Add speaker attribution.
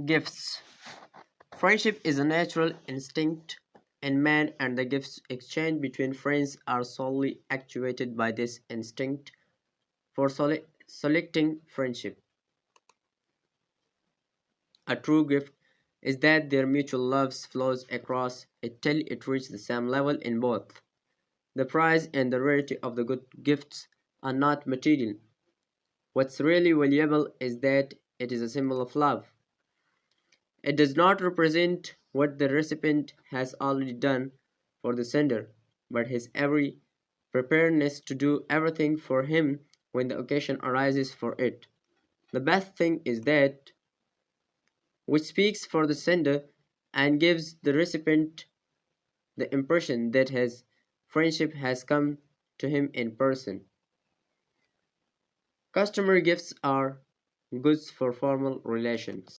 Speaker 1: Gifts. Friendship is a natural instinct in man, and the gifts exchanged between friends are solely actuated by this instinct for selecting friendship. A true gift is that their mutual love flows across it till it reaches the same level in both. The price and the rarity of the good gifts are not material. What's really valuable is that it is a symbol of love. It does not represent what the recipient has already done for the sender, but his every preparedness to do everything for him when the occasion arises for it. The best thing is that which speaks for the sender and gives the recipient the impression that his friendship has come to him in person. Customer gifts are goods for formal relations.